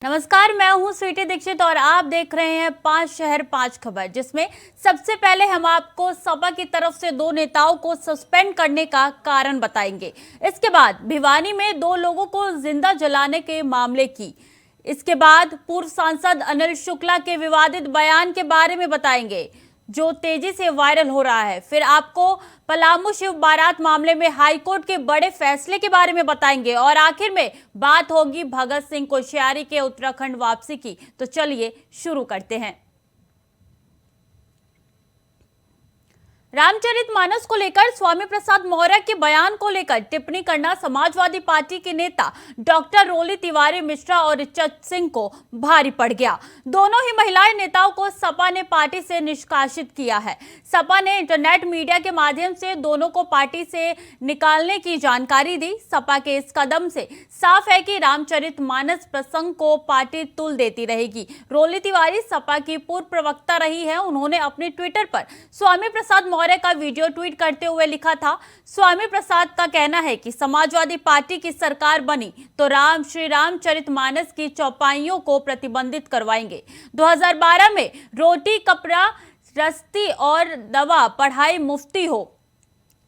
नमस्कार, मैं हूं स्वीटी दीक्षित और आप देख रहे हैं 5 शहर 5 खबर, जिसमें सबसे पहले हम आपको सपा की तरफ से 2 नेताओं को सस्पेंड करने का कारण बताएंगे। इसके बाद भिवानी में 2 लोगों को जिंदा जलाने के मामले की, इसके बाद पूर्व सांसद अनिल शुक्ला के विवादित बयान के बारे में बताएंगे जो तेजी से वायरल हो रहा है। फिर आपको पलामू शिव बारात मामले में हाईकोर्ट के बड़े फैसले के बारे में बताएंगे और आखिर में बात होगी भगत सिंह कोश्यारी के उत्तराखंड वापसी की। तो चलिए शुरू करते हैं। रामचरितमानस को लेकर स्वामी प्रसाद मौर्य के बयान को लेकर टिप्पणी करना समाजवादी पार्टी के नेता डॉक्टर रोली तिवारी मिश्रा और ऋचा सिंह को भारी पड़ गया। दोनों ही महिला नेताओं को सपा ने पार्टी से निष्कासित किया है। सपा ने इंटरनेट मीडिया के माध्यम से दोनों को पार्टी से निकालने की जानकारी दी। सपा के इस कदम से साफ है कि रामचरितमानस प्रसंग को पार्टी तुल देती रहेगी। रोली तिवारी सपा की पूर्व प्रवक्ता रही है। उन्होंने अपने ट्विटर पर स्वामी प्रसाद मौर्य का वीडियो ट्वीट करते हुए लिखा था, स्वामी प्रसाद का कहना है कि समाजवादी पार्टी की सरकार बनी तो श्री रामचरितमानस की चौपाइयों को प्रतिबंधित करवाएंगे। 2012 में रोटी कपड़ा रस्ती और दवा पढ़ाई मुफ्ती हो,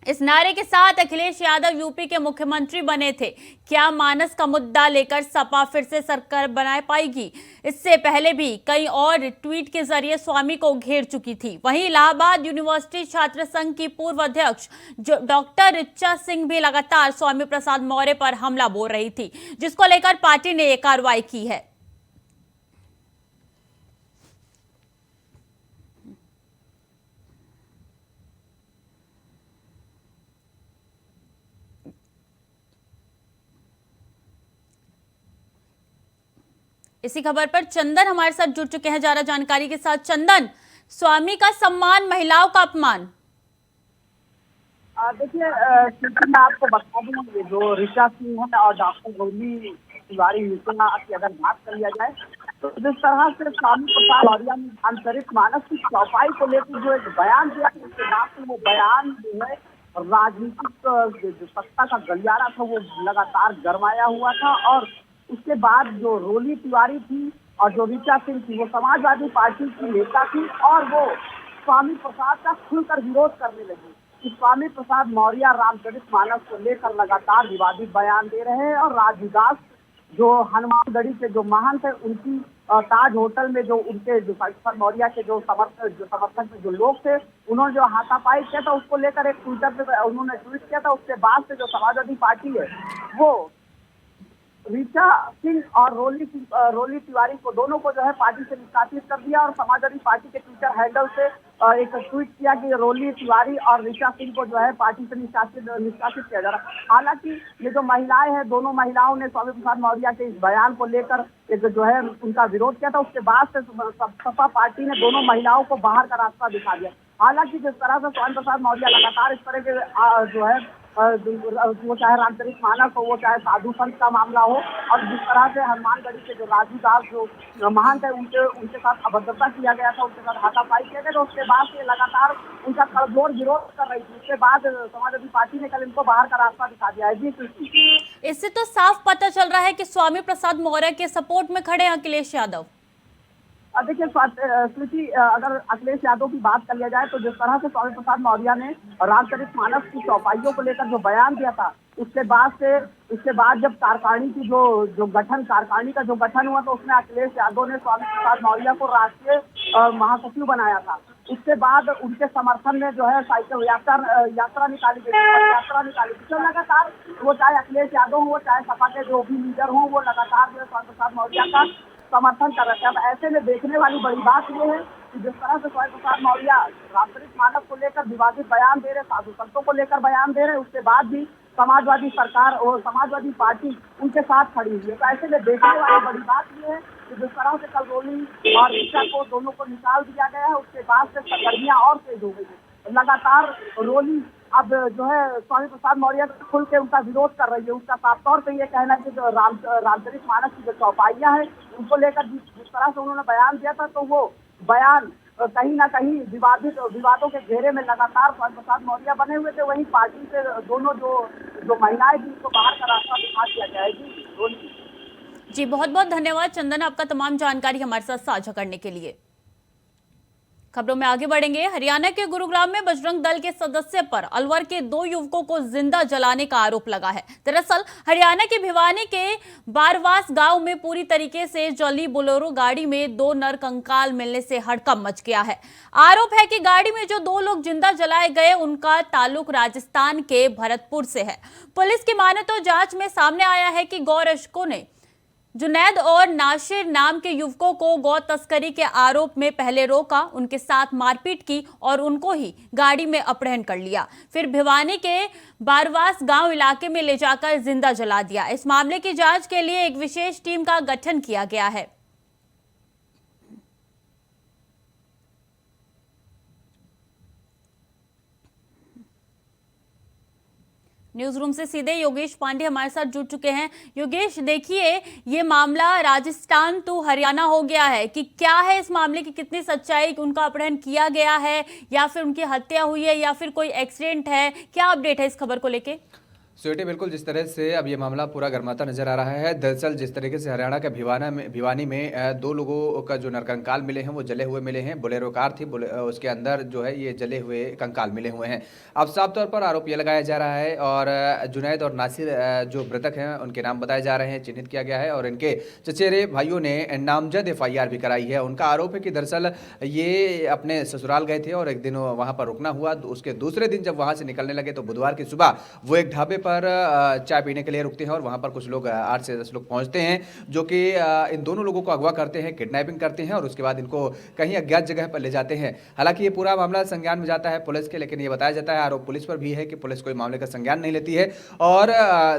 इस नारे के साथ अखिलेश यादव यूपी के मुख्यमंत्री बने थे। क्या मानस का मुद्दा लेकर सपा फिर से सरकार बना पाएगी? इससे पहले भी कई और ट्वीट के जरिए स्वामी को घेर चुकी थी। वहीं इलाहाबाद यूनिवर्सिटी छात्र संघ की पूर्व अध्यक्ष डॉक्टर ऋचा सिंह भी लगातार स्वामी प्रसाद मौर्य पर हमला बोल रही थी, जिसको लेकर पार्टी ने यह कार्रवाई की है। इसी खबर पर चंदन हमारे साथ जुड़ चुके हैं ज्यादा जानकारी के साथ। चंदन, स्वामी का सम्मान, महिलाओं का अपमान। देखिए, मैं आपको बता दूं, ये जो ऋचा सिंह है और डॉक्टर रोली तिवारी मिश्रा की अगर बात कर लिया जाए तो जिस तरह से स्वामी प्रसाद मौर्य ने रामचरितमानस की चौपाई को लेकर जो एक बयान दिया, उसके बाद से वो बयान जो है राजनीतिक जो सत्ता का गलियारा था वो लगातार गरमाया हुआ था। और उसके बाद जो रोली तिवारी थी और जो ऋचा सिंह थी वो समाजवादी पार्टी की नेता थी और वो स्वामी प्रसाद का खुलकर विरोध करने लगी कि स्वामी प्रसाद मौर्य रामचरितमानस को लेकर लगातार विवादित बयान दे रहे हैं। और राजदास जो हनुमानगढ़ी के जो महंत है, उनकी ताज होटल में जो उनके जो प्रसाद मौर्य के जो समर्थक जो लोग थे, उन्होंने जो हाथापाई किया था उसको लेकर एक ट्विटर पे उन्होंने ट्वीट किया था। उसके बाद से जो समाजवादी पार्टी है वो ऋचा सिंह और रोली तिवारी को दोनों को जो है पार्टी से निष्कासित कर दिया। और समाजवादी पार्टी के ट्विटर हैंडल से एक ट्वीट किया कि रोली तिवारी और ऋचा सिंह को जो है पार्टी से निष्कासित किया जा रहा है। हालांकि ये जो महिलाएं हैं, दोनों महिलाओं ने स्वामी प्रसाद मौर्य के इस बयान को लेकर एक जो है उनका विरोध किया था। उसके बाद से सपा पार्टी ने दोनों महिलाओं को बाहर का रास्ता दिखा दिया। हालांकि जिस तरह से स्वामी प्रसाद मौर्य लगातार इस तरह के जो है वो चाहे रामचरितमानस हो, वो चाहे साधु संत का मामला हो, और जिस तरह से हनुमानगढ़ी के जो राजू दास जो महंत है उनके साथ अभद्रता किया गया था, उनके साथ हाथापाई किया गया था, उसके बाद से लगातार उनका कड़जोड़ विरोध कर रही थी। उसके बाद समाजवादी पार्टी ने कल इनको बाहर का रास्ता दिखा दिया है। जी, इससे तो साफ पता चल रहा है कि स्वामी प्रसाद मौर्य के सपोर्ट में खड़े हैं अखिलेश यादव। देखिए स्मृति, अगर अखिलेश यादव की बात कर लिया जाए तो जिस तरह से स्वामी प्रसाद मौर्य ने रामचरितमानस की चौपाइयों को लेकर जो बयान दिया था, उसके बाद जब कारखानी की कारखानी का जो गठन हुआ तो उसमें अखिलेश यादव ने स्वामी प्रसाद मौर्य को राष्ट्रीय महासचिव बनाया था। उसके बाद उनके समर्थन में जो है साइकिल यात्रा निकाली गई। तो लगातार वो चाहे अखिलेश यादव हो, चाहे सपा के जो भी लीडर हो, वो लगातार जो है स्वामी प्रसाद मौर्य का समर्थन कर रहे थे। अब ऐसे में देखने वाली बड़ी बात ये है कि जिस तरह से स्वामी प्रसाद मौर्य रामचरितमानस को लेकर विवादित बयान दे रहे, साधु संतों को लेकर बयान दे रहे, उसके बाद भी समाजवादी सरकार और समाजवादी पार्टी उनके साथ खड़ी हुई है। तो ऐसे में देखने वाली बड़ी बात ये है कि जिस तरह से कल रोली और ऋचा को दोनों को निकाल दिया गया है, उसके बाद से सरगर्मियां और तेज हो गई है। लगातार रोली अब जो है स्वामी प्रसाद मौर्य खुल के उनका विरोध कर रही है। उसका साफ तौर पे ये कहना है कि जो रामचरितमानस की जो चौपाइयां हैं उनको लेकर जिस तरह से उन्होंने बयान दिया था, तो वो बयान कहीं ना कहीं विवादों के घेरे में लगातार स्वामी प्रसाद मौर्य बने हुए थे। वहीं पार्टी से दोनों जो महिलाएं थी उनको बाहर का रास्ता दिखा दिया जाएगी। जी बहुत बहुत धन्यवाद चंदन, आपका तमाम जानकारी हमारे साथ साझा करने के लिए। खबरों में आगे बढ़ेंगे। हरियाणा के गुरुग्राम में बजरंग दल के सदस्य पर अलवर के 2 युवकों को जिंदा जलाने का आरोप लगा है। दरअसल हरियाणा के भिवानी के बारवास गांव में पूरी तरीके से जली बोलेरो गाड़ी में 2 नर कंकाल मिलने से हड़कंप मच गया है। आरोप है कि गाड़ी में जो 2 लोग जिंदा जलाए गए उनका ताल्लुक राजस्थान के भरतपुर से है। पुलिस की माने तो जांच में सामने आया है कि गौ रक्षकों ने जुनैद और नासिर नाम के युवकों को गौ तस्करी के आरोप में पहले रोका, उनके साथ मारपीट की और उनको ही गाड़ी में अपहरण कर लिया, फिर भिवानी के बारवास गांव इलाके में ले जाकर जिंदा जला दिया। इस मामले की जांच के लिए एक विशेष टीम का गठन किया गया है। न्यूज रूम से सीधे योगेश पांडे हमारे साथ जुड़ चुके हैं। योगेश, देखिए ये मामला राजस्थान टू हरियाणा हो गया है कि क्या है इस मामले की कितनी सच्चाई, उनका अपहरण किया गया है या फिर उनकी हत्या हुई है या फिर कोई एक्सीडेंट है, क्या अपडेट है इस खबर को लेके? स्वीटी, बिल्कुल जिस तरह से अब ये मामला पूरा गर्माता नजर आ रहा है। दरअसल जिस तरीके से हरियाणा के भिवानी में 2 लोगों का जो नरकंकाल मिले हैं वो जले हुए मिले हैं। बोलेरो कार थी, उसके अंदर जो है ये जले हुए कंकाल मिले हुए हैं। अब साफ तौर पर आरोप ये लगाया जा रहा है और जुनैद और नासिर जो मृतक हैं उनके नाम बताए जा रहे हैं, चिन्हित किया गया है और इनके चचेरे भाइयों ने नामजद FIR भी कराई है। उनका आरोप है कि दरअसल ये अपने ससुराल गए थे और एक दिन वहाँ पर रुकना हुआ। उसके दूसरे दिन जब वहाँ से निकलने लगे तो बुधवार की सुबह वो एक ढाबे पर चाय पीने के लिए रुकते हैं और वहां पर कुछ लोग 8 से 10 लोग पहुंचते हैं जो कि इन दोनों लोगों को अगवा करते हैं, किडनैपिंग करते हैं और उसके बाद इनको कहीं अज्ञात जगह पर ले जाते हैं। हालांकि ये पूरा मामला संज्ञान में जाता है पुलिस के, लेकिन ये बताया जाता है, आरोप पुलिस पर भी है कि पुलिस कोई मामले का संज्ञान नहीं लेती है और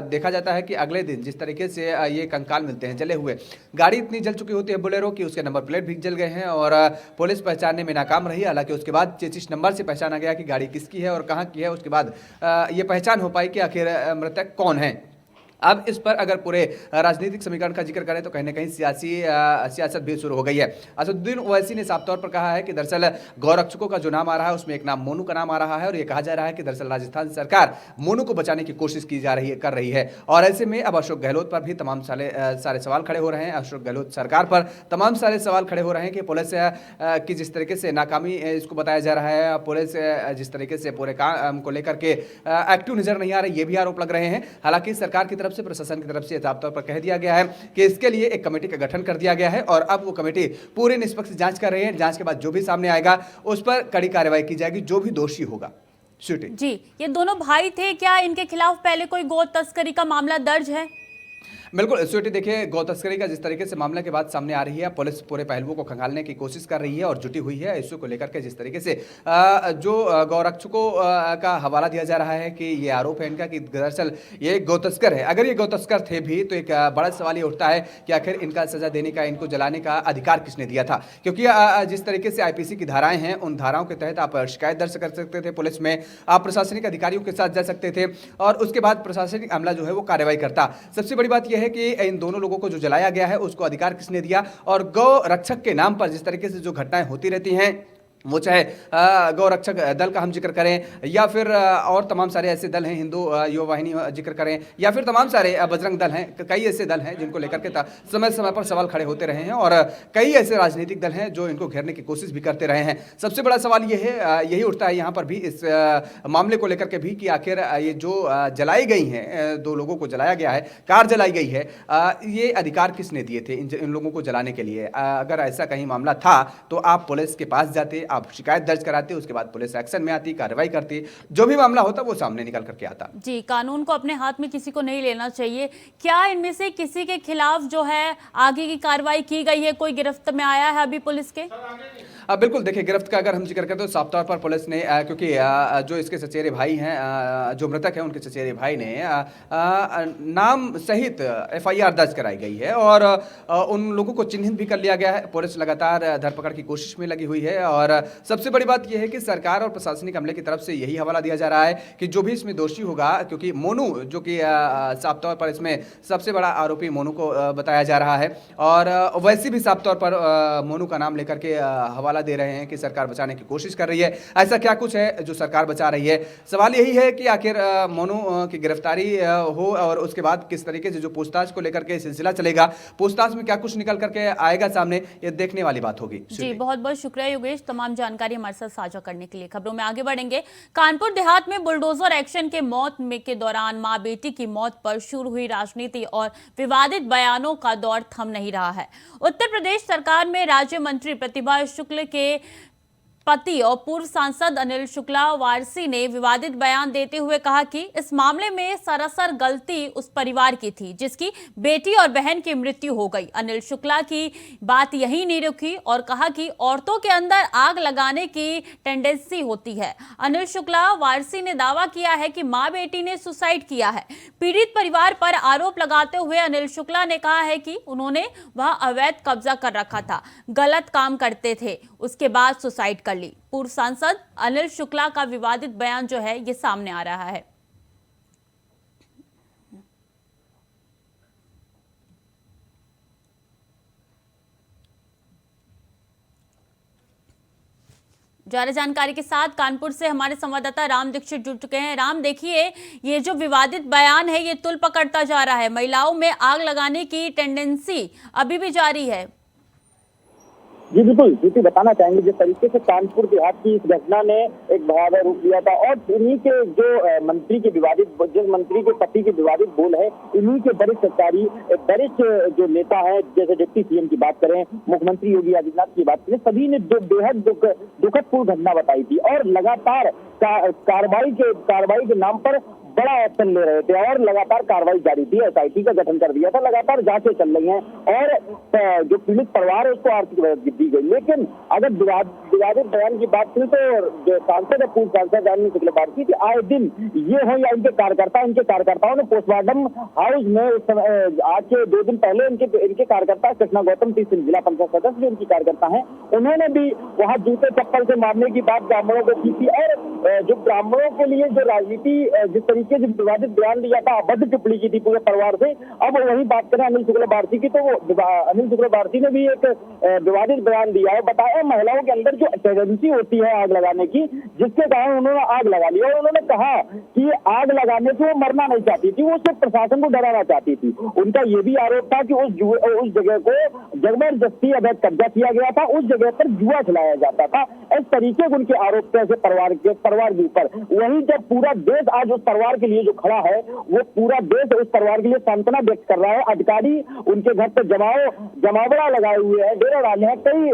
देखा जाता है कि अगले दिन जिस तरीके से ये कंकाल मिलते हैं जले हुए, गाड़ी इतनी जल चुकी होती है बोलेरो की उसके नंबर प्लेट भी जल गए हैं और पुलिस पहचानने में नाकाम रही। हालांकि उसके बाद चेचिस नंबर से पहचाना गया कि गाड़ी किसकी है और कहाँ की है। उसके बाद ये पहचान हो पाई कि आखिर मृतक कौन है। अब इस पर अगर पूरे राजनीतिक समीकरण का जिक्र करें तो कहीं ना कहीं सियासत भी शुरू हो गई है। असदुद्दीन ओवैसी ने साफ तौर पर कहा है कि दरअसल गौरक्षकों का जो नाम आ रहा है उसमें एक नाम मोनू का नाम आ रहा है और ये कहा जा रहा है कि दरअसल राजस्थान सरकार मोनू को बचाने की कोशिश कर रही है और ऐसे में अब अशोक गहलोत पर भी तमाम सारे सवाल खड़े हो रहे हैं। अशोक गहलोत सरकार पर तमाम सारे सवाल खड़े हो रहे हैं कि पुलिस की जिस तरीके से नाकामी इसको बताया जा रहा है, पुलिस जिस तरीके से पूरे काम को लेकर के एक्टिव नजर नहीं आ रही, ये भी आरोप लग रहे हैं। हालांकि सरकार की तरफ से, प्रशासन की तरफ से साफ तौर पर कह दिया गया है कि इसके लिए एक कमेटी का गठन कर दिया गया है और अब वो कमेटी पूरी निष्पक्ष जांच कर रही है। जांच के बाद जो भी सामने आएगा उस पर कड़ी कार्रवाई की जाएगी, जो भी दोषी होगा। जी, ये दोनों भाई थे, क्या इनके खिलाफ पहले कोई गौ तस्करी का मामला दर्ज है? बिल्कुल स्वीटी, देखिए गौ तस्करी का जिस तरीके से मामले के बाद सामने आ रही है, पुलिस पूरे पहलुओं को खंगालने की कोशिश कर रही है और जुटी हुई है इश्यू को लेकर के। जिस तरीके से जो गौरक्षकों का हवाला दिया जा रहा है कि ये आरोप है इनका कि दरअसल ये गौ तस्कर है। अगर ये गौ तस्कर थे भी तो एक बड़ा सवाल ये उठता है कि आखिर इनका सजा देने का, इनको जलाने का अधिकार किसने दिया था? क्योंकि जिस तरीके से IPC की धाराएं हैं उन धाराओं के तहत आप शिकायत दर्ज कर सकते थे पुलिस में, आप प्रशासनिक अधिकारियों के साथ जा सकते थे और उसके बाद प्रशासनिक अमला जो है वो कार्रवाई करता। सबसे बड़ी बात यह है कि इन दोनों लोगों को जो जलाया गया है उसको अधिकार किसने दिया और गौ रक्षक के नाम पर जिस तरीके से जो घटनाएं होती रहती हैं, वो चाहे गौ रक्षक दल का हम जिक्र करें या फिर और तमाम सारे ऐसे दल हैं, हिंदू युवा वाहिनी जिक्र करें या फिर तमाम सारे बजरंग दल हैं, कई ऐसे दल हैं जिनको लेकर के समय समय पर सवाल खड़े होते रहे हैं और कई ऐसे राजनीतिक दल हैं जो इनको घेरने की कोशिश भी करते रहे हैं। सबसे बड़ा सवाल ये है, यही उठता है यहाँ पर भी इस मामले को लेकर के भी कि आखिर ये जो जलाई गई हैं, 2 लोगों को जलाया गया है, कार जलाई गई है, ये अधिकार किसने दिए थे इन लोगों को जलाने के लिए? अगर ऐसा कहीं मामला था तो आप पुलिस के पास जाते, आप शिकायत दर्ज कराते, उसके बाद पुलिस एक्शन में आती, कार्रवाई करती, जो भी मामला होता वो सामने निकल करके आता। जी, कानून को अपने हाथ में किसी को नहीं लेना चाहिए। क्या इनमें से किसी के खिलाफ जो है आगे की कार्रवाई की गई है, कोई गिरफ्त में आया है अभी पुलिस के? बिल्कुल, देखिए गिरफ्त का अगर हम जिक्र करें तो साफ तौर पर पुलिस ने क्योंकि जो इसके चचेरे भाई हैं, जो मृतक हैं उनके चचेरे भाई ने नाम सहित FIR दर्ज कराई गई है और उन लोगों को चिन्हित भी कर लिया गया है। पुलिस लगातार धरपकड़ की कोशिश में लगी हुई है और सबसे बड़ी बात यह है कि सरकार और प्रशासनिक अमले की तरफ से यही हवाला दिया जा रहा है कि जो भी इसमें दोषी होगा, क्योंकि मोनू जो कि साफ तौर पर इसमें सबसे बड़ा आरोपी मोनू को बताया जा रहा है और वैसे भी साफ तौर पर मोनू का नाम लेकर के हवाला हवाला दे रहे हैं कि सरकार बचाने की कोशिश कर रही है। ऐसा क्या कुछ है जो सरकार बचा रही है? सवाल यही है कि आखिर मोनू की गिरफ्तारी हो और उसके बाद किस तरीके से जो पूछताछ को लेकर के सिलसिला चलेगा, पूछताछ में क्या कुछ निकल करके आएगा सामने, ये देखने वाली बात होगी। जी, बहुत बहुत शुक्रिया योगेश, तमाम जानकारी हमारे साथ साझा करने के लिए। खबरों में आगे बढ़ेंगे। कानपुर देहात में बुलडोजर एक्शन के मौत में के दौरान मां बेटी की मौत पर शुरू हुई राजनीति और विवादित बयानों का दौर थम नहीं रहा है। उत्तर प्रदेश सरकार में राज्य मंत्री प्रतिभा शुक्ल के पति और पूर्व सांसद अनिल शुक्ला वारसी ने विवादित बयान देते हुए कहा कि इस मामले में सरासर गलती उस परिवार की थी जिसकी बेटी और बहन की मृत्यु हो गई। अनिल शुक्ला की बात यही नहीं रुकी और कहा कि औरतों के अंदर आग लगाने की टेंडेंसी होती है। अनिल शुक्ला वारसी ने दावा किया है कि मां बेटी ने सुसाइड किया है। पीड़ित परिवार पर आरोप लगाते हुए अनिल शुक्ला ने कहा है कि उन्होंने वह अवैध कब्जा कर रखा था, गलत काम करते थे, उसके बाद सुसाइड कर ली। पूर्व सांसद अनिल शुक्ला का विवादित बयान जो है ये सामने आ रहा है। ज्यादा जानकारी के साथ कानपुर से हमारे संवाददाता राम दीक्षित जुड़ चुके हैं। राम, देखिए, ये जो विवादित बयान है ये तुल पकड़ता जा रहा है। महिलाओं में आग लगाने की टेंडेंसी अभी भी जारी है। जी बिल्कुल, जीती बताना चाहेंगे जिस तरीके से कानपुर देहात की इस घटना ने एक भयावह रूप लिया था और इन्हीं के जो मंत्री के विवादित, जिस मंत्री के पति के विवादित बोल है, इन्हीं के वरिष्ठ अधिकारी, वरिष्ठ जो नेता हैं, जैसे डिप्टी सीएम की बात करें, मुख्यमंत्री योगी आदित्यनाथ की बात करें, सभी ने जो बेहद दुखद पूर्ण घटना बताई थी और लगातार कार्रवाई के नाम पर बड़ा एक्शन ले रहे थे और लगातार कार्रवाई जारी थी। एसआईटी का गठन कर दिया था, लगातार जांचें चल रही हैं और जो पीड़ित परिवार है उसको आर्थिक मदद दी गई। लेकिन अगर विवादित बयान की बात करें तो जो सांसद, पूर्व सांसद अनिल शुक्ला वारसी थी, आए दिन ये हो या इनके कार्यकर्ताओं ने पोस्टमार्टम हाउस में उस समय आज से 2 दिन पहले इनके कार्यकर्ता कृष्णा गौतम जिला पंचायत सदस्य भी इनकी कार्यकर्ता है, उन्होंने भी वहां जूते चप्पल से मारने की बात ब्राह्मणों को की थी और जो ब्राह्मणों के लिए जो राजनीति जिस तरीके से विवादित बयान दिया था, अभद्र टिप्पणी की थी पूरे परिवार से। अब वही बात करें अनिल शुक्ला वारसी की, तो अनिल शुक्ला वारसी ने भी एक विवादित बयान दिया है। बताया महिलाओं के अंदर जो टेंडेंसी होती है आग लगाने की, जिसके कारण उन्होंने आग लगा ली और उन्होंने कहा कि आग लगाने से वो मरना नहीं चाहती थी, वो सिर्फ प्रशासन को डराना चाहती थी। उनका ये भी आरोप था कि उस जगह को जबरदस्ती अवैध कब्जा किया गया था, उस जगह पर जुआ खिलाया जाता था। इस तरीके के उनके आरोप थे परिवार के ऊपर। वहीं जब पूरा देश आज उस परिवार के लिए जो खड़ा है, वो पूरा देश उस परिवार के लिए सांत्वना व्यक्त कर रहा है। अधिकारी उनके घर पर जमावड़ा लगाए हुए हैं, डेरा डाले हैं। कई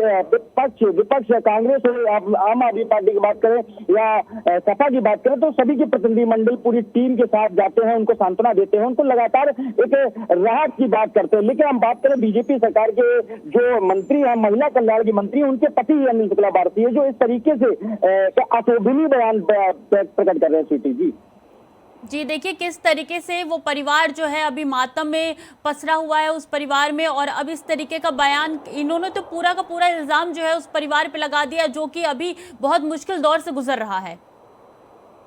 विपक्ष कांग्रेस हो, आम आदमी पार्टी की बात करें या सपा की बात करें, तो सभी के प्रतिनिधिमंडल पूरी टीम के साथ जाते हैं, उनको सांत्वना देते हैं, उनको लगातार एक राहत की बात करते हैं। लेकिन हम बात करें बीजेपी सरकार के जो मंत्री हैं, महिला कल्याण की मंत्री, उनके पति अनिल शुक्ला वारसी है, जो इस तरीके से अशोभनीय बयान प्रकट कर रहे हैं। स्वीटी जी, देखिए किस तरीके से वो परिवार जो है अभी मातम में पसरा हुआ है उस परिवार में, और अब इस तरीके का बयान इन्होंने तो पूरा का पूरा इल्जाम जो है उस परिवार पे लगा दिया, जो कि अभी बहुत मुश्किल दौर से गुजर रहा है।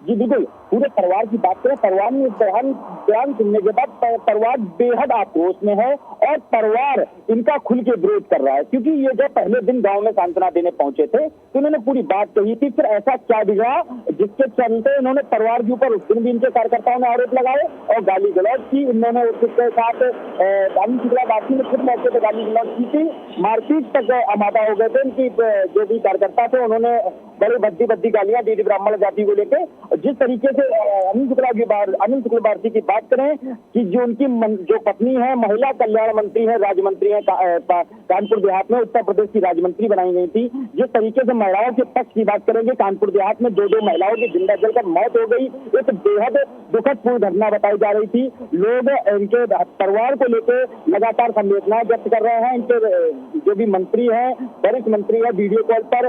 जी बिल्कुल, पूरे परिवार की बात करें, परिवार में बयान सुनने के बाद परिवार बेहद आक्रोश में है और परिवार इनका खुल के विरोध कर रहा है, क्योंकि ये जब पहले दिन गांव में सांत्वना देने पहुंचे थे तो इन्होंने पूरी बात कही थी। फिर ऐसा क्या बिगड़ा जिसके चलते इन्होंने परिवार के ऊपर उस दिन भी इनके कार्यकर्ताओं ने आरोप लगाए और गाली गलौज की। इन्होंने उसके साथ अनिल शुक्ला वारसी ने खुद मौके पर गाली गलौज की थी, मारपीट तक आमादा हो गए थे। इनकी जो भी कार्यकर्ता थे उन्होंने बड़ी भद्दी गालियां दी थी ब्राह्मण जाति को लेकर। जिस तरीके से अनिल शुक्ला वारसी की बात करें कि जो उनकी जो पत्नी है, महिला कल्याण मंत्री है, राज्य मंत्री है, कानपुर देहात में उत्तर प्रदेश की राज्य मंत्री बनाई गई थी। जिस तरीके से महिलाओं के पक्ष की बात करेंगे, कानपुर देहात में 2 महिलाओं की जिंदा जलकर मौत हो गई। एक बेहद दुखद पूर्ण घटना बताई जा रही थी। लोग इनके परिवार को लेकर लगातार संवेदनाएं व्यक्त कर रहे हैं। इनके जो भी मंत्री है, वरिष्ठ मंत्री है, वीडियो कॉल पर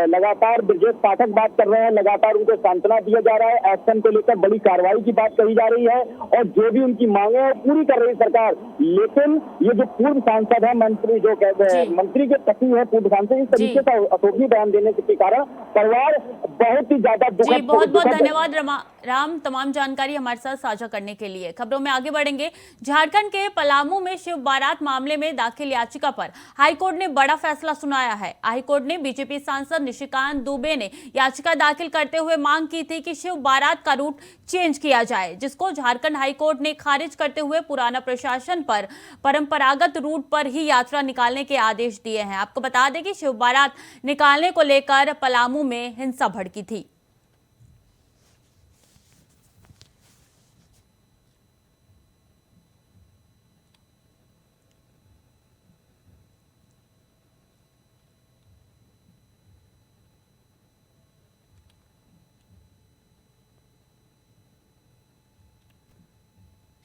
लगातार ब्रजेश पाठक बात कर रहे हैं, लगातार उनको सांत्वना दिया जा रहा है। एक्शन को लेकर बड़ी कार्रवाई की बात कही जा रही है और जो भी उनकी मांगे है पूरी कर रही सरकार। लेकिन ये जो पूर्व सांसद है, मंत्री जो कहते हैं, मंत्री के पति है पूर्व सांसद, इस तरीके का अशोभनीय बयान देने के कारण परिवार बहुत ही ज्यादा दुखद। बहुत बहुत धन्यवाद राम तमाम जानकारी हमारे साथ साझा करने के लिए। खबरों में आगे बढ़ेंगे। झारखंड के पलामू में शिव बारात मामले में दाखिल याचिका पर हाईकोर्ट ने बड़ा फैसला सुनाया है। हाईकोर्ट ने बीजेपी सांसद निशिकांत दुबे ने याचिका दाखिल करते हुए मांग की थी कि शिव बारात का रूट चेंज किया जाए, जिसको झारखंड हाईकोर्ट ने खारिज करते हुए पुराना प्रशासन पर परंपरागत रूट पर ही यात्रा निकालने के आदेश दिए हैं। आपको बता दें कि शिव बारात निकालने को लेकर पलामू में हिंसा भड़की थी।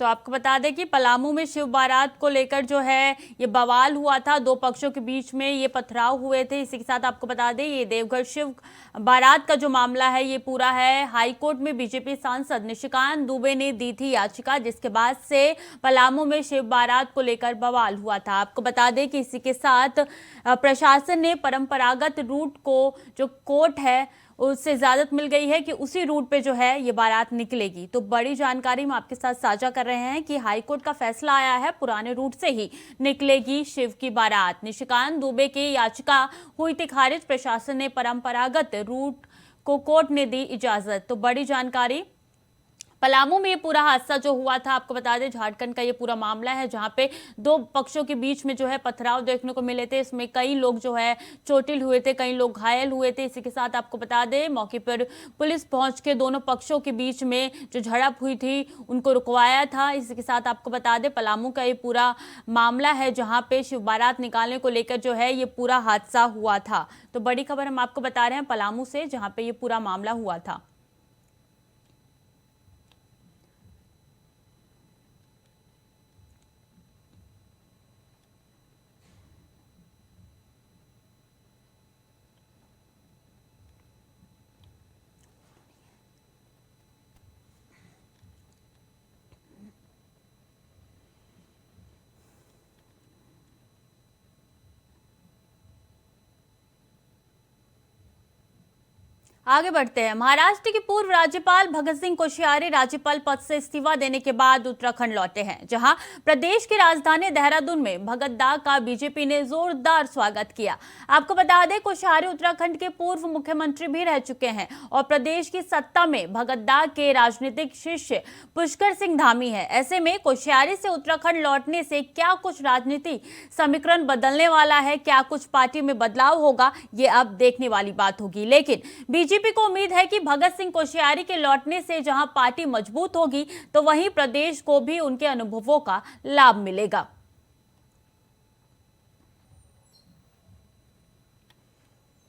तो आपको बता दें कि पलामू में शिव बारात को लेकर जो है ये बवाल हुआ था, दो पक्षों के बीच में ये पथराव हुए थे। इसी के साथ आपको बता दें ये देवघर शिव बारात का जो मामला है ये पूरा है। हाईकोर्ट में बीजेपी सांसद निशिकांत दुबे ने दी थी याचिका, जिसके बाद से पलामू में शिव बारात को लेकर बवाल हुआ था। आपको बता दें कि इसी के साथ प्रशासन ने परंपरागत रूट को जो कोर्ट है उससे इजाजत मिल गई है कि उसी रूट पे जो है ये बारात निकलेगी। तो बड़ी जानकारी हम आपके साथ साझा कर रहे हैं कि हाईकोर्ट का फैसला आया है, पुराने रूट से ही निकलेगी शिव की बारात। निशिकांत दुबे की याचिका हुई थी खारिज, प्रशासन ने परंपरागत रूट को कोर्ट ने दी इजाजत। तो बड़ी जानकारी पलामू में ये पूरा हादसा जो हुआ था, आपको बता दें झारखंड का ये पूरा मामला है जहां पे दो पक्षों के बीच में जो है पथराव देखने को मिले थे। इसमें कई लोग जो है चोटिल हुए थे, कई लोग घायल हुए थे। इसी के साथ आपको बता दें मौके पर पुलिस पहुंच के दोनों पक्षों के बीच में जो झड़प हुई थी उनको रुकवाया था। इसी के साथ आपको बता दें पलामू का ये पूरा मामला है जहाँ पे शिव बारात निकालने को लेकर जो है ये पूरा हादसा हुआ था। तो बड़ी खबर हम आपको बता रहे हैं पलामू से, जहाँ पे ये पूरा मामला हुआ था। आगे बढ़ते हैं। महाराष्ट्र के पूर्व राज्यपाल भगत सिंह कोश्यारी राज्यपाल पद से इस्तीफा देने के बाद उत्तराखंड लौटे हैं, जहां प्रदेश की राजधानी देहरादून में भगत दा का बीजेपी ने जोरदार स्वागत किया। आपको बता दें कोश्यारी उत्तराखंड के पूर्व मुख्यमंत्री भी रह चुके हैं और प्रदेश की सत्ता में भगत दा के राजनीतिक शिष्य पुष्कर सिंह धामी है। ऐसे में कोश्यारी से उत्तराखंड लौटने से क्या कुछ राजनीति समीकरण बदलने वाला है, क्या कुछ पार्टी में बदलाव होगा, ये अब देखने वाली बात होगी। लेकिन बीजेपी को उम्मीद है कि भगत सिंह कोश्यारी के लौटने से जहां पार्टी मजबूत होगी तो वहीं प्रदेश को भी उनके अनुभवों का लाभ मिलेगा।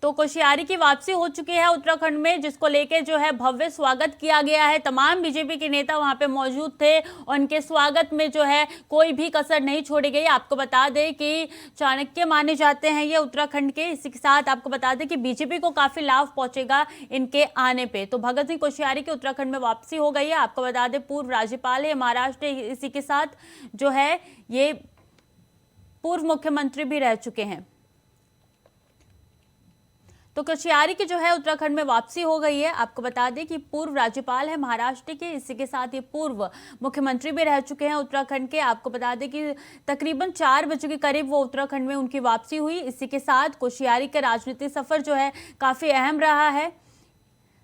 तो कोश्यारी की वापसी हो चुकी है उत्तराखंड में, जिसको लेकर जो है भव्य स्वागत किया गया है। तमाम बीजेपी के नेता वहां पे मौजूद थे, उनके स्वागत में जो है कोई भी कसर नहीं छोड़ी गई। आपको बता दें कि चाणक्य माने जाते हैं ये उत्तराखंड के। इसी के साथ आपको बता दें कि बीजेपी को काफी लाभ पहुंचेगा इनके आने पे। तो भगत सिंह कोश्यारी की उत्तराखंड में वापसी हो गई है। आपको बता दें पूर्व राज्यपाल है महाराष्ट्र, इसी के साथ जो है ये पूर्व मुख्यमंत्री भी रह चुके हैं। तो कोश्यारी की जो है उत्तराखंड में वापसी हो गई है। आपको बता दें कि पूर्व राज्यपाल है महाराष्ट्र के, इसी के साथ ये पूर्व मुख्यमंत्री भी रह चुके हैं उत्तराखंड के। आपको बता दें कि तकरीबन 4 बजे के करीब वो उत्तराखंड में उनकी वापसी हुई। इसी के साथ कोश्यारी का राजनीतिक सफर जो है काफी अहम रहा है।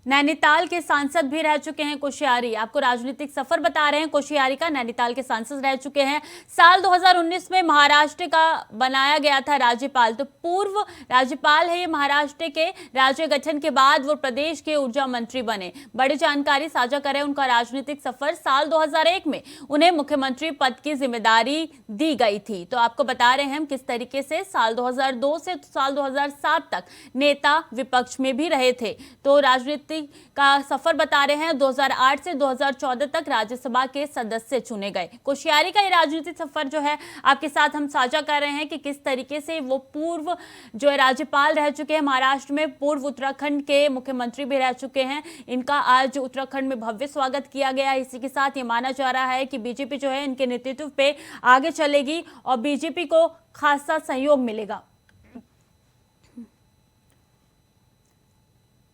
नैनीताल के सांसद भी रह चुके हैं कोश्यारी। आपको राजनीतिक सफर बता रहे हैं कोश्यारी का। नैनीताल के सांसद रह चुके हैं। साल 2019 में महाराष्ट्र का बनाया गया था राज्यपाल। तो पूर्व राज्यपाल है ये महाराष्ट्र के। राज्य गठन के बाद वो प्रदेश के ऊर्जा मंत्री बने। बड़ी जानकारी साझा करें उनका राजनीतिक सफर। साल 2001 में उन्हें मुख्यमंत्री पद की जिम्मेदारी दी गई थी। तो आपको बता रहे हैं हम किस तरीके से साल 2002 से साल 2007 तक नेता विपक्ष में भी रहे थे। तो राजनीतिक का सफर बता रहे हैं। 2008 से 2014 तक राज्यसभा के सदस्य चुने गए। कोश्यारी का ये राजनीतिक सफर जो है आपके साथ हम साझा कर रहे हैं कि किस तरीके से वो पूर्व जो है राज्यपाल रह चुके हैं महाराष्ट्र में, पूर्व उत्तराखंड के मुख्यमंत्री भी रह चुके हैं। इनका आज उत्तराखंड में भव्य स्वागत किया गया। इसी के साथ ये माना जा रहा है कि बीजेपी जो है इनके नेतृत्व पे आगे चलेगी और बीजेपी को खासा सहयोग मिलेगा।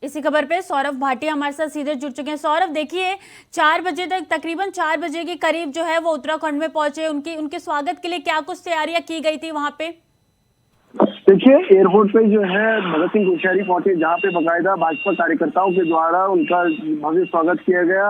इसी खबर पे सौरभ भाटिया हमारे साथ सीधे जुड़ चुके हैं। सौरभ, देखिए 4 बजे तक, तकरीबन 4 बजे के करीब जो है वो उत्तराखंड में पहुंचे। उनके स्वागत के लिए क्या कुछ तैयारियां की गई थी वहां पे? देखिए, एयरपोर्ट पे जो है भगत सिंह कोश्यारी पहुंचे, जहां पे बकायदा भाजपा कार्यकर्ताओं के द्वारा उनका भव्य स्वागत किया गया।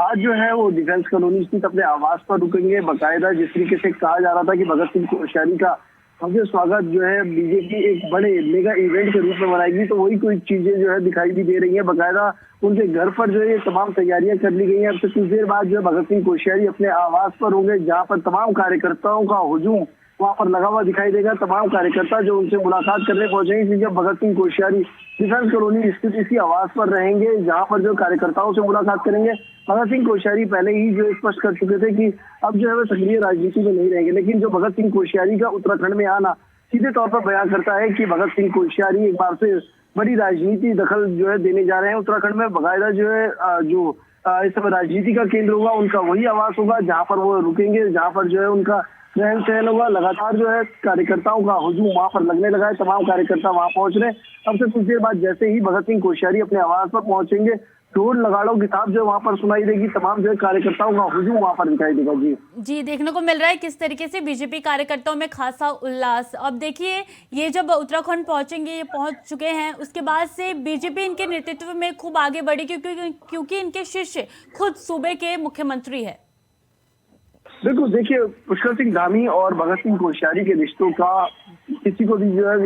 आज जो है वो डिफेंस कॉलोनी स्थित अपने आवास पर रुकेंगे। बकायदा जिस तरीके से कहा जा रहा था कि भगत सिंह कोश्यारी का भव्य स्वागत जो है बीजेपी एक बड़े मेगा इवेंट के रूप में मनाएगी, तो वही कोई चीजें जो है दिखाई भी दे रही है। बकायदा उनके घर पर जो है तमाम तैयारियां कर ली गई हैं। अब से कुछ देर बाद जो है भगत सिंह कोश्यारी अपने आवास पर होंगे, जहां पर तमाम कार्यकर्ताओं का हुजूम वहां पर लगा हुआ दिखाई देगा। तमाम कार्यकर्ता जो उनसे मुलाकात करने पहुंचेंगे, क्योंकि भगत सिंह कोश्यारी डिफेंस कॉलोनी स्थित इसी आवास पर रहेंगे, जहां पर जो कार्यकर्ताओं से मुलाकात करेंगे। भगत सिंह कोश्यारी पहले ही जो स्पष्ट कर चुके थे कि अब जो है वो सक्रिय राजनीति में नहीं रहेंगे, लेकिन जो भगत सिंह कोश्यारी का उत्तराखंड में आना सीधे तौर पर बयान करता है कि भगत सिंह कोश्यारी एक बार से बड़ी राजनीति दखल जो है देने जा रहे हैं उत्तराखंड में। बकायदा जो है इस समय राजनीति का केंद्र होगा, उनका वही आवास होगा जहां पर वो रुकेंगे, जहां पर जो है उनका रहन सहन होगा। लगातार जो है कार्यकर्ताओं का हुजूम वहां पर लगने लगा है, तमाम कार्यकर्ता वहां पहुंच रहे हैं। अब से कुछ देर बाद जैसे ही भगत सिंह कोश्यारी अपने आवास पर पहुंचेंगे, ढोल नगाड़ों की थाप जो वहां पर सुनाई देगी। तमाम जो है कार्यकर्ताओं का हुजूम वहां पर दिखाई देगा। जी देखने को मिल रहा है किस तरीके से बीजेपी कार्यकर्ताओं में खासा उल्लास। अब देखिए, ये जब उत्तराखंड पहुंचेंगे, ये पहुंच चुके हैं, उसके बाद से बीजेपी इनके नेतृत्व में खूब आगे बढ़ी, क्योंकि इनके शिष्य खुद सूबे के मुख्यमंत्री है। बिल्कुल, देखिए, पुष्कर सिंह धामी और भगत सिंह कोश्यारी के रिश्तों का किसी को भी जो है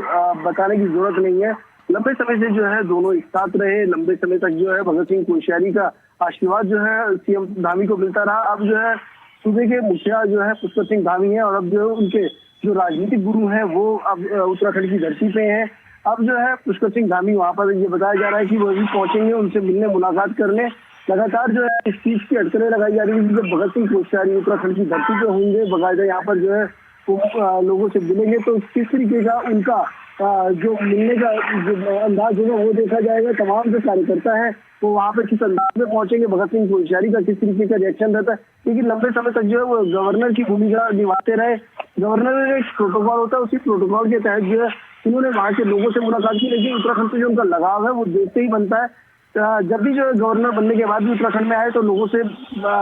बताने की जरूरत नहीं है। लंबे समय से जो है दोनों एक साथ रहे। लंबे समय तक जो है भगत सिंह कोश्यारी का आशीर्वाद जो है सीएम धामी को मिलता रहा। अब जो है सूबे के मुखिया जो है पुष्कर सिंह धामी है, और अब जो उनके जो राजनीतिक गुरु हैं वो अब उत्तराखंड की धरती पे हैं। अब जो है पुष्कर सिंह धामी वहां पर ये बताया जा रहा है कि वो भी पहुंचेंगे, उनसे मिलने, मुलाकात करने। लगातार जो है इस चीज की अटकलें लगाई जा रही है कि जब भगत सिंह कोश्यारी उत्तराखंड की धरती पे होंगे, बकायदा यहाँ पर जो है वो लोगों से मिलेंगे, तो किस तरीके का उनका जो मिलने का जो अंदाज होगा वो देखा जाएगा। तमाम जो कार्यकर्ता है वो वहाँ पे किस अंदाज में पहुंचेंगे, भगत सिंह कोश्यारी का किस तरीके का रिएक्शन रहता है, क्योंकि लंबे समय तक जो है वो गवर्नर की भूमिका निभाते रहे। गवर्नर में एक प्रोटोकॉल होता है, उसी प्रोटोकॉल के तहत जो है इन्होंने वहाँ के लोगों से मुलाकात की। लेकिन उत्तराखंड से जो उनका लगाव है वो देखते ही बनता है। जब भी जो है गवर्नर बनने के बाद भी उत्तराखंड में आए तो लोगों से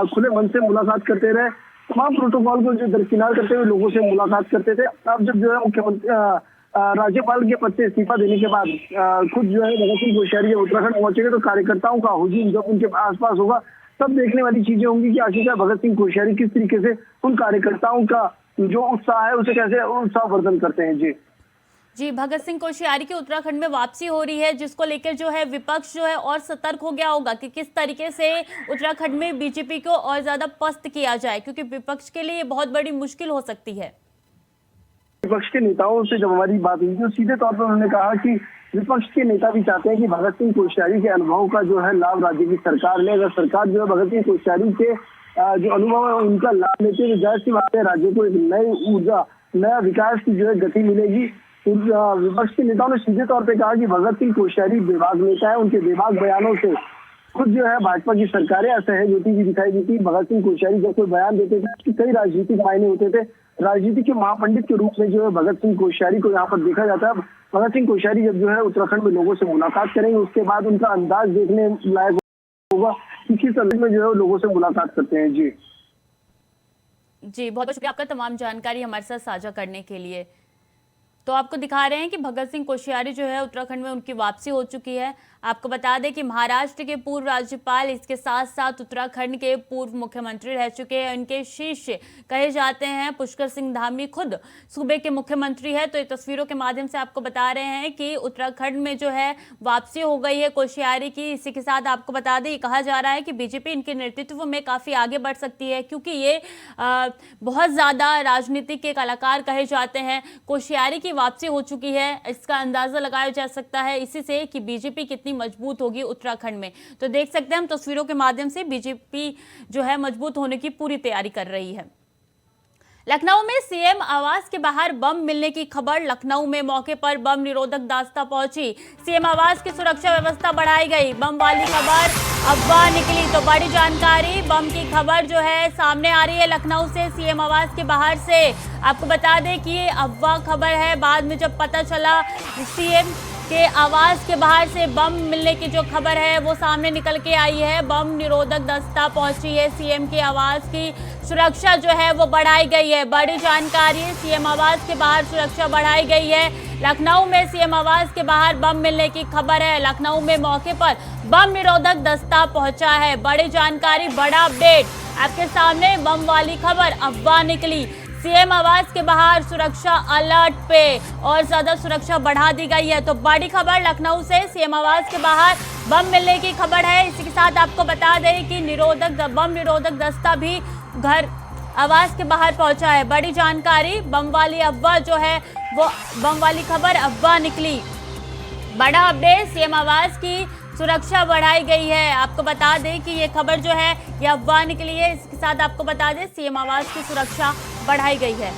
खुले मन से मुलाकात करते रहे, तमाम प्रोटोकॉल को जो दरकिनार करते हुए लोगों से मुलाकात करते थे। अब जब जो है मुख्यमंत्री राज्यपाल के पद से इस्तीफा देने के बाद खुद जो है भगत सिंह कोश्यारी उत्तराखंड पहुंचेंगे, तो कार्यकर्ताओं का हुजूम जब उनके आसपास होगा तब देखने वाली चीजें होंगी कि आखिरकार भगत सिंह कोश्यारी किस तरीके से उन कार्यकर्ताओं का जो उत्साह है उसे कैसे उत्साहवर्धन करते हैं। जी, भगत सिंह कोश्यारी की उत्तराखंड में वापसी हो रही है, जिसको लेकर जो है विपक्ष जो है और सतर्क हो गया होगा कि किस तरीके से उत्तराखंड में बीजेपी को और ज्यादा पस्त किया जाए, क्योंकि विपक्ष के लिए ये बहुत बड़ी मुश्किल हो सकती है। विपक्ष के नेताओं से जब हमारी बात हुई तो सीधे तौर पर उन्होंने कहा कि विपक्ष के नेता भी चाहते हैं कि भगत सिंह कोश्यारी के अनुभव का जो है लाभ राज्य की सरकार ले। अगर सरकार जो है भगत सिंह कोश्यारी के जो अनुभव है उनका लाभ लेते हुए जाहिर सी बात है राज्य को एक नई ऊर्जा, नया विकास की जो है गति मिलेगी। विपक्ष के नेताओं ने सीधे तौर पे कहा कि भगत सिंह कोश्यारी बेबाक नेता है, उनके बेबाक बयानों से खुद जो है भाजपा की सरकारें असहज होती हुई दिखाई दी थी। भगत सिंह कोश्यारी जब कोई बयान देते थे उसके कई राजनीतिक मायने होते थे। राजनीति के महापंडित के रूप में जो है भगत सिंह कोश्यारी को यहाँ पर देखा जाता है। भगत सिंह कोश्यारी जब जो है उत्तराखंड में लोगों से मुलाकात करेंगे, उसके बाद उनका अंदाज देखने लायक होगा कि किस अंदाज में जो है लोगों से मुलाकात करते हैं। जी बहुत बहुत शुक्रिया आपका तमाम जानकारी हमारे साथ साझा करने के लिए। तो आपको दिखा रहे हैं कि भगत सिंह कोश्यारी जो है उत्तराखंड में उनकी वापसी हो चुकी है। आपको बता दें कि महाराष्ट्र के पूर्व राज्यपाल, इसके साथ साथ उत्तराखंड के पूर्व मुख्यमंत्री रह चुके हैं। इनके शिष्य कहे जाते हैं। पुष्कर सिंह धामी खुद सूबे के मुख्यमंत्री है। तो ये तस्वीरों के माध्यम से आपको बता रहे हैं कि उत्तराखंड में जो है वापसी हो गई है कोश्यारी की। इसी के साथ आपको बता दें, ये कहा जा रहा है कि बीजेपी इनके नेतृत्व में काफ़ी आगे बढ़ सकती है, क्योंकि ये बहुत ज़्यादा राजनीतिक के कलाकार कहे जाते हैं। कोश्यारी की वापसी हो चुकी है, इसका अंदाजा लगाया जा सकता है इसी से कि बीजेपी कितनी मजबूत होगी उत्तराखंड में। तो देख सकते हैं हम तस्वीरों के माध्यम से बीजेपी जो है मजबूत होने की पूरी तैयारी कर रही है। लखनऊ में सीएम आवास के बाहर बम मिलने की खबर। लखनऊ में मौके पर बम निरोधक दस्ता पहुंची। सीएम आवास की सुरक्षा व्यवस्था बढ़ाई गई। बम वाली खबर अफवाह निकली तो बड़ी जानकारी। बम की खबर जो है सामने आ रही है लखनऊ से, सीएम आवास के बाहर से। आपको बता दें कि ये अफवाह खबर है। बाद में जब पता चला सीएम के आवास के बाहर से बम मिलने की जो खबर है वो सामने निकल के आई है। बम निरोधक दस्ता पहुंची है। सीएम के आवास की सुरक्षा जो है वो बढ़ाई गई है। बड़ी जानकारी, सीएम आवास के बाहर सुरक्षा बढ़ाई गई है। लखनऊ में सीएम आवास के बाहर बम मिलने की खबर है। लखनऊ में मौके पर बम निरोधक दस्ता पहुंचा है। बड़ी जानकारी, बड़ा अपडेट आपके सामने। बम वाली खबर अफवाह निकली। सीएम आवास के बाहर सुरक्षा अलर्ट पे और ज्यादा सुरक्षा बढ़ा दी गई है। तो बड़ी खबर लखनऊ से, सीएम आवास के बाहर बम मिलने की खबर है। इसी के साथ आपको बता दें कि बम निरोधक दस्ता भी घर आवास के बाहर पहुंचा है। बड़ी जानकारी, बम वाली अफवाह जो है वो बम वाली खबर अफवाह निकली। बड़ा अपडेट, सीएम आवास की सुरक्षा बढ़ाई गई है। आपको बता दें कि ये खबर जो है ये अफवाह निकली है। इसके साथ आपको बता दें सीएम आवास की सुरक्षा बढ़ाई गई है।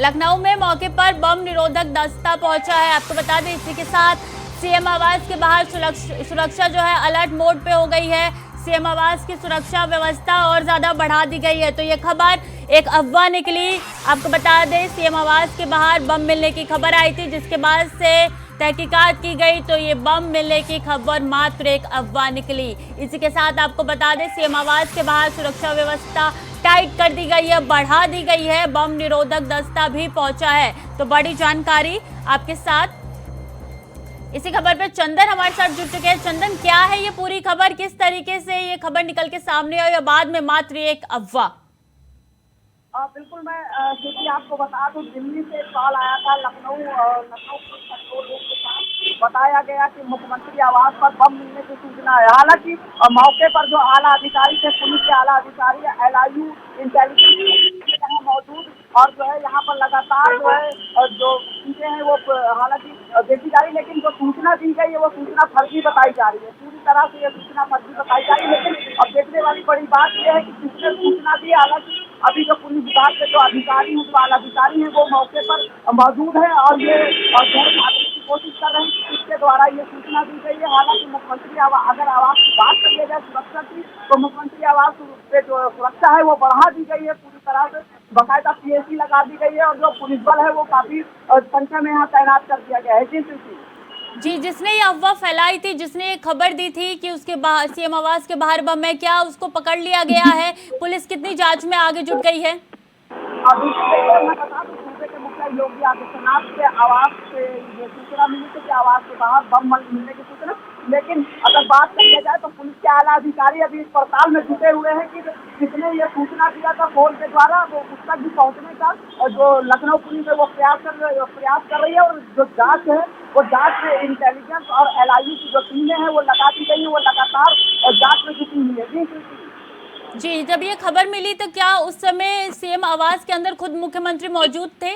लखनऊ में मौके पर बम निरोधक दस्ता पहुंचा है। आपको बता दें इसी के साथ सीएम आवास के बाहर सुरक्षा जो है अलर्ट मोड पे हो गई है। सीएम आवास की सुरक्षा व्यवस्था और ज्यादा बढ़ा दी गई है। तो ये खबर एक अफवाह निकली। आपको बता दें सीएम आवास के बाहर बम मिलने की खबर आई थी, जिसके बाद से तहकीकात की गई तो ये बम मिलने की खबर मात्र एक अफवाह निकली। इसी के साथ आपको बता दें सीएम आवास के बाहर सुरक्षा व्यवस्था टाइट कर दी गई है, बढ़ा दी गई है। बम निरोधक दस्ता भी पहुंचा है। तो बड़ी जानकारी आपके साथ। इसी खबर पे चंदन हमारे साथ जुड़ चुके हैं। चंदन, क्या है ये पूरी खबर, किस तरीके से ये खबर निकल के सामने आई या बाद में मात्र एक अफवाह? बिल्कुल, मैं क्योंकि आपको बता दूं, दिल्ली से कॉल आया था लखनऊ पुलिस कंट्रोल रूम के साथ। बताया गया कि मुख्यमंत्री आवास पर बम मिलने की सूचना है। हालांकि मौके पर जो आला अधिकारी थे, पुलिस के आला अधिकारी, LIU इंटेलिजेंस यहाँ मौजूद और जो है यहाँ पर लगातार जो है जो चीजें हैं वो हालांकि देखी जा रही, लेकिन जो सूचना दी गई है वो सूचना फर्जी बताई जा रही है। पूरी तरह से ये सूचना फर्जी बताई जा रही है। लेकिन अब देखने वाली बड़ी बात यह है कि किसने सूचना दी। हालांकि अभी जो पुलिस विभाग के जो अधिकारी हैं, जो आला अधिकारी हैं, वो मौके पर मौजूद है और ये की कोशिश कर रहे हैं कि किसके द्वारा ये सूचना दी गई है। हालांकि मुख्यमंत्री अगर आवास की बात कर लिया जाए सुरक्षा की, तो मुख्यमंत्री आवास पे जो सुरक्षा है वो बढ़ा दी गई है पूरी तरह से। बाकायदा PAC लगा दी गई है और जो पुलिस बल है वो काफी संख्या में यहाँ तैनात कर दिया गया है। जी, जिसने ये अफवाह फैलाई थी, जिसने ये खबर दी थी कि उसके बाहर सीएम आवास के बाहर बम है, क्या उसको पकड़ लिया गया है? पुलिस कितनी जांच में आगे जुट गई है? अभी मैं बता दूं, सूबे के मुखिया योगी आदित्यनाथ के आवास से ये सूचना मिली थी कि आवास के बाहर बम मिलने की सूचना। लेकिन अगर बात कर लिया जाए तो पुलिस के आला अधिकारी अभी इस पड़ताल में जुटे हुए हैं कि किसने ये सूचना दिया था फोन के द्वारा, वो उस तक भी पहुंचने का और जो लखनऊ पुलिस है वो प्रयास कर रही है। और जो जांच है वो जांच में इंटेलिजेंस और LIU की जो टीमें हैं वो लगा दी गई है, वो लगातार जांच में जुटी हुई है। जी, जब ये खबर मिली तो क्या उस समय सीएम आवास के अंदर खुद मुख्यमंत्री मौजूद थे?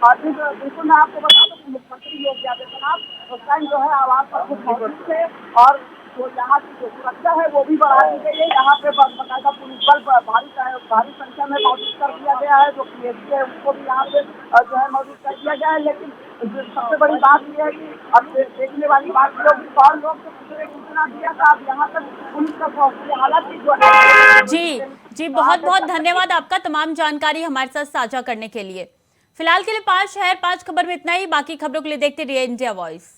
बिल्कुल, मैं आपको बता दूं कि मुख्यमंत्री योगी आदित्यनाथ उस टाइम जो है आवास पर खुद मौजूद थे और जो यहाँ की जो सुरक्षा है वो भी बढ़ा दी गई है। यहाँ पे बाकायदा पुलिस बल भारी संख्या में मौजूद कर दिया गया है। जो PAC है उसको भी यहाँ पे जो है मौजूद कर दिया गया है। लेकिन सबसे बड़ी बात यह है कि अब देखने वाली बात ये होगी कौन लोग सूचना दिया था। अब यहाँ तक पुलिस का पहुंची, हालांकि जो जी बहुत बहुत धन्यवाद आपका तमाम जानकारी हमारे साथ साझा करने के लिए। फिलहाल के लिए 5 शहर 5 खबर में इतना ही। बाकी खबरों के लिए देखते रहिए इंडिया वॉइस।